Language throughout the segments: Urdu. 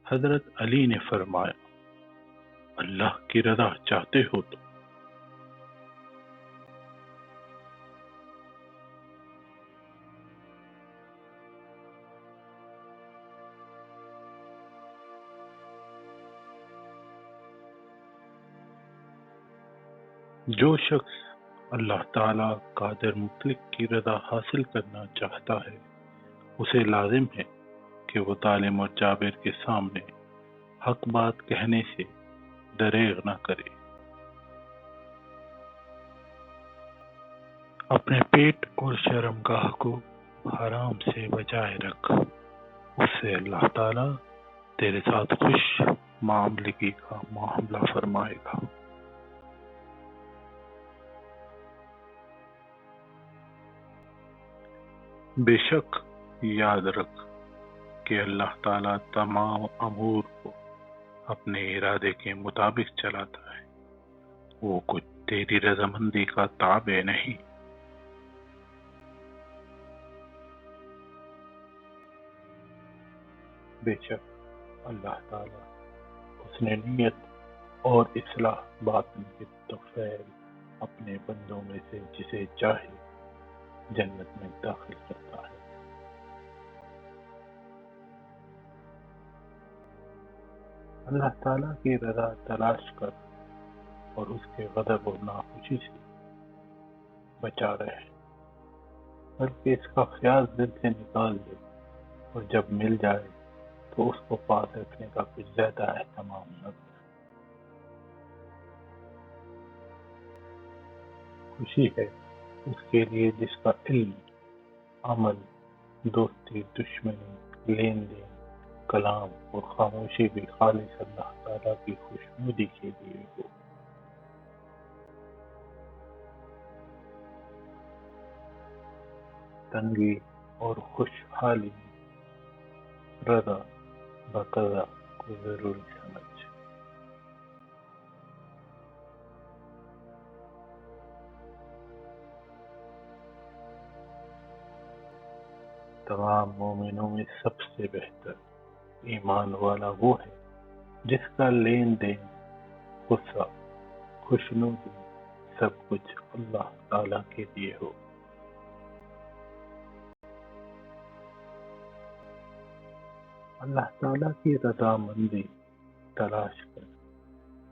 حضرت علی نے فرمایا، اللہ کی رضا چاہتے ہو تو جو شخص اللہ تعالی قادر مطلق کی رضا حاصل کرنا چاہتا ہے اسے لازم ہے کہ وہ طالب اور جابر کے سامنے حق بات کہنے سے دریغ نہ کرے، اپنے پیٹ اور شرمگاہ کو حرام سے بچائے رکھ، اس سے اللہ تعالی تیرے ساتھ خوش معاملگی کا معاملہ فرمائے گا۔ بے شک یاد رکھ کہ اللہ تعالیٰ تمام امور کو اپنے ارادے کے مطابق چلاتا ہے، وہ کچھ تیری رضامندی کا تابع نہیں۔ بے شک اللہ تعالیٰ حسن نیت اور اصلاح باطن کے توفیل اپنے بندوں میں سے جسے چاہے جنت میں داخل کرتا ہے۔ اللہ تعالیٰ کی رضا تلاش کر اور اس کے غضب اور ناخوشی سے بچا رہے، بلکہ اس کا خیال دل سے نکال دے، اور جب مل جائے تو اس کو پاس رکھنے کا کچھ زیادہ اہتمام نہ کر۔ خوشی ہے اس کے لیے جس کا علم، عمل، دوستی، دشمنی، لین دین، کلام اور خاموشی بھی خالص اللہ تعالیٰ کی خوشنودی کے لیے ہو۔ تنگی اور خوشحالی میں رضا بقضا کو ضروری سمجھ۔ تمام مومنوں میں سب سے بہتر ایمان والا وہ ہے جس کا لین دین، غصہ، خوشنودی، سب کچھ اللہ تعالیٰ کے لیے ہو۔ اللہ تعالیٰ کی رضامندی تلاش کر،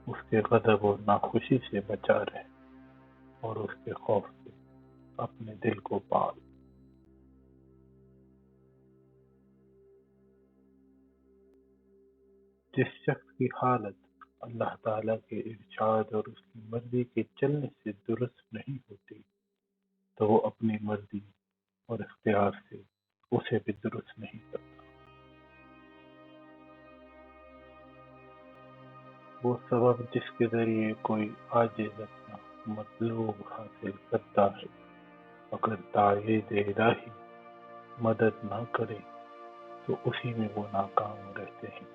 اس کے غضب اور ناخوشی سے بچا رہے، اور اس کے خوف سے اپنے دل کو پال۔ جس شخص کی حالت اللہ تعالیٰ کے ارشاد اور اس کی مرضی کے چلنے سے درست نہیں ہوتی تو وہ اپنی مرضی اور اختیار سے اسے بھی درست نہیں کرتا۔ وہ سبب جس کے ذریعے کوئی عاجز اپنا مطلوب حاصل کرتا ہے، اگر تائید الہی مدد نہ کرے تو اسی میں وہ ناکام رہتے ہیں۔